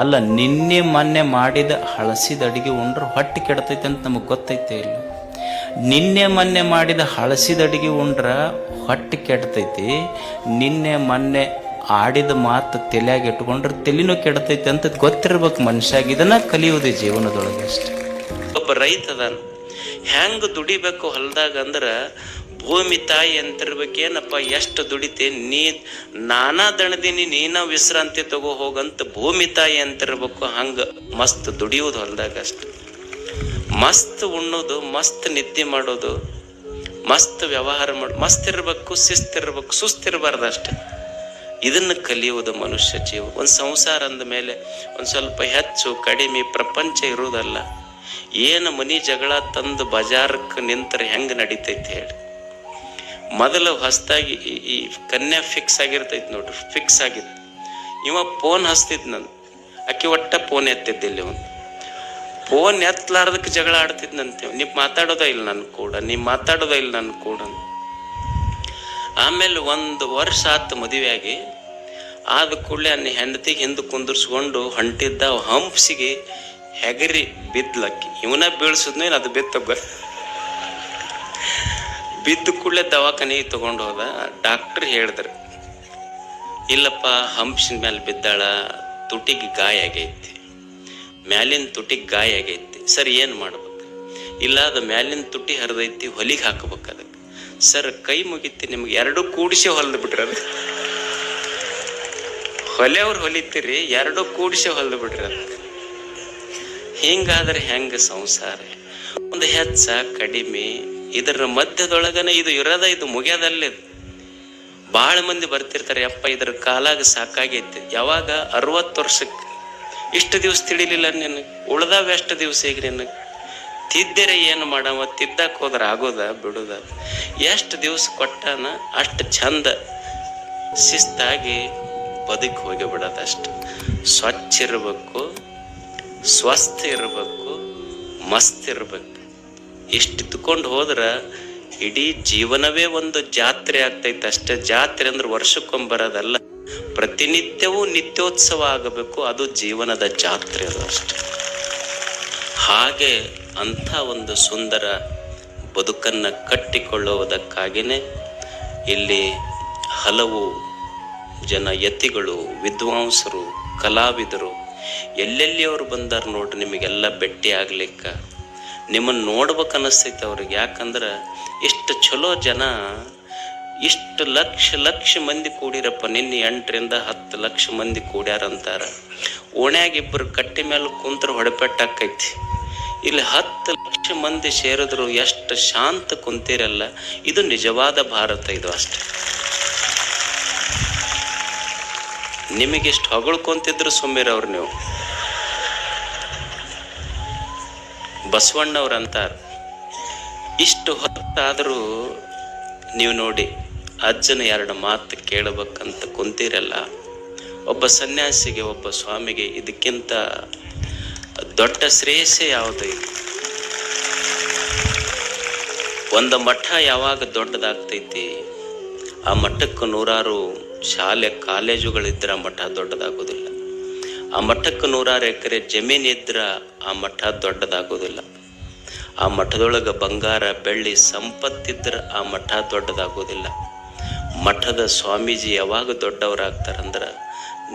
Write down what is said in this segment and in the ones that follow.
ಅಲ್ಲ, ನಿನ್ನೆ ಮೊನ್ನೆ ಮಾಡಿದ ಹಳಸಿದ ಅಡಿಗೆ ಉಂಡ್ರೆ ಹೊಟ್ಟೆ ಕೆಡ್ತೈತೆ ಅಂತ ನಮಗೆ ಗೊತ್ತೈತೆ ಇಲ್ಲ? ನಿನ್ನೆ ಮೊನ್ನೆ ಮಾಡಿದ ಹಳಸಿದ ಅಡಿಗೆ ಉಂಡ್ರೆ ಹೊಟ್ಟೆ ಕೆಡ್ತೈತಿ, ನಿನ್ನೆ ಮೊನ್ನೆ ಆಡಿದ ಮಾತು ತಲೆಯಾಗಿ ಇಟ್ಕೊಂಡ್ರೆ ತಲೆನೂ ಕೆಡ್ತೈತೆ ಅಂತ ಗೊತ್ತಿರ್ಬೇಕು ಮನುಷ್ಯಾಗ. ಇದನ್ನ ಕಲಿಯೋದು ಜೀವನದೊಳಗೆ ಅಷ್ಟೆ. ಒಬ್ಬ ರೈತ ಅದಾನ, ಹೆಂಗೆ ದುಡಿಬೇಕು ಹೊಲದಾಗ ಅಂದ್ರೆ ಭೂಮಿ ತಾಯಿ ಅಂತಿರ್ಬೇಕೇನಪ್ಪ, ಎಷ್ಟು ದುಡಿತೆ ನಾನಾ ದಣದೀನಿ, ನೀನ ವಿಶ್ರಾಂತಿ ತಗೋ ಹೋಗಂತ ಭೂಮಿ ತಾಯಿ ಅಂತಿರ್ಬೇಕು. ಹಂಗೆ ಮಸ್ತ್ ದುಡಿಯೋದು ಹೊಲದಾಗ ಅಷ್ಟೆ. ಮಸ್ತ್ ಉಣ್ಣೋದು, ಮಸ್ತ್ ನಿದ್ದೆ ಮಾಡೋದು, ಮಸ್ತ್ ವ್ಯವಹಾರ ಮಾಡೋದು, ಮಸ್ತ್ ಇರ್ಬೇಕು, ಶಿಸ್ತಿರ್ಬೇಕು, ಸುಸ್ತಿರ್ಬಾರ್ದು ಅಷ್ಟೆ. ಇದನ್ನ ಕಲಿಯುವುದು ಮನುಷ್ಯ ಜೀವ. ಒಂದು ಸಂಸಾರ ಅಂದ ಮೇಲೆ ಒಂದು ಸ್ವಲ್ಪ ಹೆಚ್ಚು ಕಡಿಮೆ ಪ್ರಪಂಚ ಇರುವುದಲ್ಲ. ಏನು ಮನಿ ಜಗಳ ತಂದು ಬಜಾರಕ್ಕೆ ನಿಂತರೆ ಹೆಂಗೆ ನಡೀತೈತೆ ಹೇಳಿ. ಮೊದಲು ಹೊಸದಾಗಿ ಈ ಕನ್ಯಾ ಫಿಕ್ಸ್ ಆಗಿರ್ತೈತಿ ನೋಡ್ರಿ, ಫಿಕ್ಸ್ ಆಗಿತ್ತು. ಇವ ಫೋನ್ ಹಚ್ತಿದ್ ನಾನು, ಅಕ್ಕಿ ಒಟ್ಟ ಫೋನ್ ಎತ್ತಿದ್ದಿಲ್ಲ. ಇವನು ಫೋನ್ ಎತ್ತಲಾರ್ದಕ್ಕೆ ಜಗಳ ಆಡ್ತಿದ್ನಂತೆ. ನೀವು ಮಾತಾಡೋದ ಇಲ್ಲ ನನ್ನ ಕೂಡ, ನೀವು ಮಾತಾಡೋದ ಇಲ್ಲ ನನ್ನ ಕೂಡ. ಆಮೇಲೆ 1 ವರ್ಷ ಆತು ಮದುವೆ ಆಗಿ. ಆದ ಕೂಡಲೇ ಅನ್ನ ಹೆಂಡತಿಗೆ ಹಿಂದೆ ಕುಂದಿರ್ಸ್ಕೊಂಡು ಹೊಂಟಿದ್ದ ಹಂಪ್ಸಿಗೆ ಹೆಗರಿ ಬಿದ್ಲಕ್ಕಿ. ಇವನ ಬೀಳ್ಸಿದ್ನು, ಅದು ಬಿದ್ದ ಕೂಡಲೇ ದವಾಖಾನೆಗೆ ತಗೊಂಡು ಹೋದ. ಡಾಕ್ಟರ್ ಹೇಳಿದ್ರು, ಇಲ್ಲಪ್ಪ ಹಂಪ್ಸಿನ ಮೇಲೆ ಬಿದ್ದಾಳ, ತುಟಿಗೆ ಗಾಯ ಆಗೈತಿ, ಮ್ಯಾಲಿನ ತುಟಿಗೆ ಗಾಯ ಆಗೈತಿ. ಸರ್ ಏನು ಮಾಡ್ಬೇಕು? ಇಲ್ಲ, ಅದು ಮ್ಯಾಲಿನ ತುಟಿ ಹರಿದೈತಿ, ಹೊಲಿಗೆ ಹಾಕಬೇಕು ಅದಕ್ಕೆ. ಸರ್ ಕೈ ಮುಗಿತಿ, ನಿಮ್ಗೆ 2 ಕೂಡಿಸಿ ಹೊಲ್ದು ಬಿಟ್ರಿ. ಅದು ಹೊಲೆಯವ್ರು ಹೊಲಿತೀರಿ, 2 ಕೂಡಿಸಿ ಹೊಲ್ದು ಬಿಟ್ರಿ. ಅದಕ್ಕೆ ಹಿಂಗಾದ್ರೆ ಹೆಂಗ ಸಂಸಾರ? ಒಂದು ಹೆಚ್ಚ ಕಡಿಮೆ ಇದರ ಮಧ್ಯದೊಳಗನೆ ಇದು ಇರೋದ, ಇದು ಮುಗಿಯೋದಲ್ಲೇ. ಭಾಳ ಮಂದಿ ಬರ್ತಿರ್ತಾರೆ, ಅಪ್ಪ ಇದ್ರ ಕಾಲಾಗ ಸಾಕಾಗೈತಿ. ಯಾವಾಗ 60 ವರ್ಷಕ್ಕೆ ಇಷ್ಟು ದಿವಸ ತಿಳಿಲಿಲ್ಲ ನಿನಗೆ, ಉಳ್ದಾವ ಎಷ್ಟು ದಿವಸ ಈಗ ನಿನಗೆ? ತಿದ್ದರೆ ಏನು ಮಾಡವ, ತಿದ್ದಕ್ಕೆ ಹೋದ್ರೆ ಆಗೋದ ಬಿಡುದ? ಎಷ್ಟು ದಿವಸ ಕೊಟ್ಟಾನ ಅಷ್ಟು ಚಂದ ಶಿಸ್ತಾಗಿ ಬದುಕಿ ಹೋಗಿ ಬಿಡೋದಷ್ಟು. ಸ್ವಚ್ಛ ಇರಬೇಕು, ಸ್ವಸ್ಥ ಇರಬೇಕು, ಮಸ್ತ್ ಇರಬೇಕು. ಇಷ್ಟು ಇದ್ಕೊಂಡು ಹೋದ್ರೆ ಇಡೀ ಜೀವನವೇ ಒಂದು ಜಾತ್ರೆ ಆಗ್ತೈತೆ ಅಷ್ಟೇ. ಜಾತ್ರೆ ಅಂದ್ರೆ ವರ್ಷಕ್ಕೊಂಬರೋದಲ್ಲ, ಪ್ರತಿನಿತ್ಯವೂ ನಿತ್ಯೋತ್ಸವ ಆಗಬೇಕು. ಅದು ಜೀವನದ ಜಾತ್ರೆ, ಅದು ಅಷ್ಟೆ. ಹಾಗೆ ಅಂಥ ಒಂದು ಸುಂದರ ಬದುಕನ್ನು ಕಟ್ಟಿಕೊಳ್ಳುವುದಕ್ಕಾಗಿಯೇ ಇಲ್ಲಿ ಹಲವು ಜನ ಯತಿಗಳು, ವಿದ್ವಾಂಸರು, ಕಲಾವಿದರು ಎಲ್ಲೆಲ್ಲಿ ಅವರು ಬಂದಾರ ನೋಡ್ರಿ. ನಿಮಗೆಲ್ಲ ಭೇಟಿ ಆಗ್ಲಿಕ್ಕೆ ನಿಮ್ಮನ್ನು ನೋಡ್ಬೇಕನ್ನಿಸ್ತೈತೆ ಅವ್ರಿಗೆ. ಯಾಕಂದ್ರೆ ಇಷ್ಟು ಚಲೋ ಜನ, ಇಷ್ಟು ಲಕ್ಷ ಮಂದಿ ಕೂಡಿರಪ್ಪ. ನಿನ್ನೆ 8ರಿಂದ 10 ಲಕ್ಷ ಮಂದಿ ಕೂಡ್ಯಾರಂತಾರ. ಓಣ್ಯಾಗ 2 ಕಟ್ಟಿ ಮೇಲೆ ಕುಂತ್ರ ಹೊಡೆಪೆಟ್ಟಾಕೈತಿ. ಇಲ್ಲಿ 10 ಲಕ್ಷ ಮಂದಿ ಸೇರಿದ್ರು ಎಷ್ಟು ಶಾಂತ ಕುಂತಿರಲ್ಲ. ಇದು ನಿಜವಾದ ಭಾರತ, ಇದು ಅಷ್ಟೆ. ನಿಮಗೆಷ್ಟು ಹೊಗಳ್ಕೊಂತಿದ್ರು ಸುಮ್ಮಿರವ್ರು ನೀವು. ಬಸವಣ್ಣವ್ರು ಅಂತಾರ, ಇಷ್ಟು ಹೊತ್ತಾದರೂ ನೀವು ನೋಡಿ ಅಜ್ಜನ 2 ಮಾತು ಕೇಳಬೇಕಂತ ಕುಂತಿರಲ್ಲ. ಒಬ್ಬ ಸನ್ಯಾಸಿಗೆ, ಒಬ್ಬ ಸ್ವಾಮಿಗೆ ಇದಕ್ಕಿಂತ ದೊಡ್ಡ ಶ್ರೇಯಸ್ಸೇ ಯಾವುದು? ಒಂದು ಮಠ ಯಾವಾಗ ದೊಡ್ಡದಾಗ್ತೈತಿ, ಆ ಮಠಕ್ಕೆ 100 ಶಾಲೆ ಕಾಲೇಜುಗಳಿದ್ರ ಮಠ ದೊಡ್ಡದಾಗೋದಿಲ್ಲ. ಆ ಮಠಕ್ಕೆ 100 ಎಕರೆ ಜಮೀನಿದ್ರ ಆ ಮಠ ದೊಡ್ಡದಾಗೋದಿಲ್ಲ. ಆ ಮಠದೊಳಗೆ ಬಂಗಾರ ಬೆಳ್ಳಿ ಸಂಪತ್ತಿದ್ರ ಆ ಮಠ ದೊಡ್ಡದಾಗೋದಿಲ್ಲ. ಮಠದ ಸ್ವಾಮೀಜಿ ಯಾವಾಗ ದೊಡ್ಡವರಾಗ್ತಾರಂದ್ರೆ,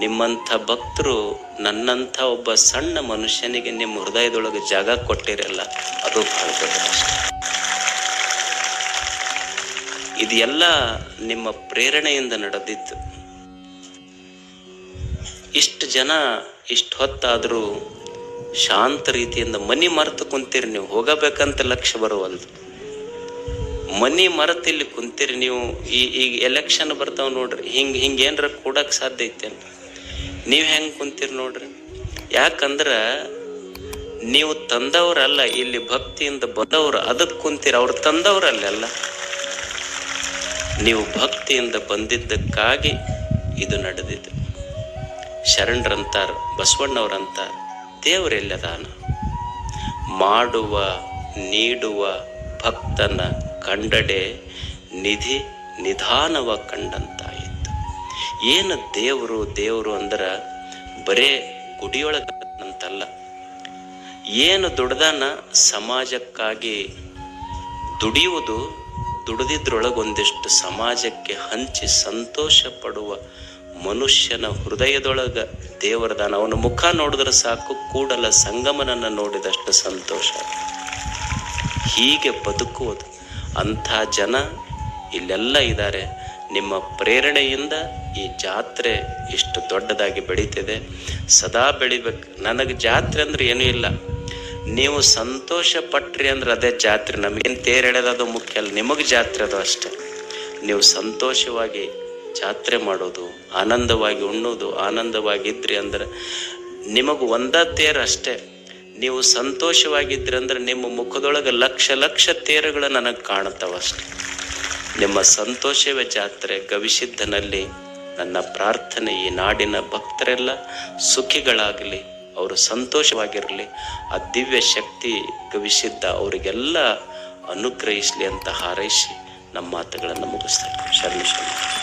ನಿಮ್ಮಂಥ ಭಕ್ತರು ನನ್ನಂಥ ಒಬ್ಬ ಸಣ್ಣ ಮನುಷ್ಯನಿಗೆ ನಿಮ್ಮ ಹೃದಯದೊಳಗೆ ಜಾಗ ಕೊಟ್ಟಿರಲ್ಲ, ಅದು ಬಹಳ ದೊಡ್ಡ ಅಷ್ಟೆ. ಇದೆಲ್ಲ ನಿಮ್ಮ ಪ್ರೇರಣೆಯಿಂದ ನಡೆದಿತ್ತು. ಇಷ್ಟು ಜನ ಇಷ್ಟು ಹೊತ್ತಾದರೂ ಶಾಂತ ರೀತಿಯಿಂದ ಮನಿ ಮರೆತು ಕುಂತೀರಿ ನೀವು. ಹೋಗಬೇಕಂತ ಲಕ್ಷ್ಯ ಬರುವಲ್ದು. ಮನಿ ಮರೆತು ಇಲ್ಲಿ ಕುಂತೀರಿ ನೀವು. ಈಗ ಎಲೆಕ್ಷನ್ ಬರ್ತಾವ ನೋಡ್ರಿ, ಹಿಂಗೆ ಏನ್ರ ಕೂಡಕ್ಕೆ ಸಾಧ್ಯ ಐತೆ? ನೀವು ಹೆಂಗೆ ಕುಂತೀರಿ ನೋಡ್ರಿ. ಯಾಕಂದ್ರೆ ನೀವು ತಂದವ್ರಲ್ಲ, ಇಲ್ಲಿ ಭಕ್ತಿಯಿಂದ ಬಂದವ್ರು, ಅದಕ್ಕೆ ಕುಂತೀರಿ. ಅವ್ರು ತಂದವ್ರಲ್ಲ, ನೀವು ಭಕ್ತಿಯಿಂದ ಬಂದಿದ್ದಕ್ಕಾಗಿ ಇದು ನಡೆದಿದೆ. ಶರಣರಂತಾರ, ಬಸವಣ್ಣವ್ರಂತಾರ, ದೇವರೆಲ್ಲದಾನ ಮಾಡುವ ನೀಡುವ ಭಕ್ತನ ಕಂಡಡೆ ನಿಧಿ ನಿಧಾನವ ಕಂಡಂತಾಯಿತು. ಏನು ದೇವರು ಅಂದ್ರೆ ಬರೇ ಗುಡಿಯೊಳಗಂತಲ್ಲ, ಏನು ದುಡ್ದಾನ ಸಮಾಜಕ್ಕಾಗಿ ದುಡಿಯುವುದು, ದುಡಿದಿದ್ರೊಳಗೊಂದಿಷ್ಟು ಸಮಾಜಕ್ಕೆ ಹಂಚಿ ಸಂತೋಷ ಪಡುವ ಮನುಷ್ಯನ ಹೃದಯದೊಳಗ ದೇವರದಾನ. ಅವನ ಮುಖ ನೋಡಿದ್ರೆ ಸಾಕು, ಕೂಡಲ ಸಂಗಮನನ್ನು ನೋಡಿದಷ್ಟು ಸಂತೋಷ. ಹೀಗೆ ಬದುಕುವುದು. ಅಂಥ ಜನ ಇಲ್ಲೆಲ್ಲ ಇದ್ದಾರೆ. ನಿಮ್ಮ ಪ್ರೇರಣೆಯಿಂದ ಈ ಜಾತ್ರೆ ಇಷ್ಟು ದೊಡ್ಡದಾಗಿ ಬೆಳೀತಿದೆ. ಸದಾ ಬೆಳಿಬೇಕು. ನನಗೆ ಜಾತ್ರೆ ಅಂದ್ರೆ ಏನೂ ಇಲ್ಲ, ನೀವು ಸಂತೋಷ ಪಟ್ರಿ ಅಂದ್ರೆ ಅದೇ ಜಾತ್ರೆ. ನಮಗೇನು ತೇರು ಎಳೆಯೋದು ಮುಖ್ಯ ಅಲ್ಲ, ನಿಮಗೆ ಜಾತ್ರೆ ಅದು ಅಷ್ಟೆ. ನೀವು ಸಂತೋಷವಾಗಿ ಜಾತ್ರೆ ಮಾಡೋದು, ಆನಂದವಾಗಿ ಉಣ್ಣೋದು, ಆನಂದವಾಗಿದ್ರಿ ಅಂದ್ರೆ ನಿಮಗೆ ಒಂದೇ ತೇರು ಅಷ್ಟೇ. ನೀವು ಸಂತೋಷವಾಗಿದ್ರಿ ಅಂದ್ರೆ ನಿಮ್ಮ ಮುಖದೊಳಗೆ ಲಕ್ಷ ಲಕ್ಷ ತೇರುಗಳು ನನಗೆ ಕಾಣುತ್ತವಷ್ಟೆ. ನಿಮ್ಮ ಸಂತೋಷವೇ ಜಾತ್ರೆ. ಗವಿಸಿದ್ಧನಲ್ಲಿ ನನ್ನ ಪ್ರಾರ್ಥನೆ, ಈ ನಾಡಿನ ಭಕ್ತರೆಲ್ಲ ಸುಖಿಗಳಾಗಲಿ, ಅವರು ಸಂತೋಷವಾಗಿರಲಿ. ಆ ದಿವ್ಯ ಶಕ್ತಿ ಗವಿಸಿದ್ಧ ಅವರಿಗೆಲ್ಲ ಅನುಗ್ರಹಿಸಲಿ ಅಂತ ಹಾರೈಸಿ ನಮ್ಮ ಮಾತುಗಳನ್ನು ಮುಗಿಸ್ತಾ ಇದ್ದೀವಿ. ಶರಣ ಶರಣ.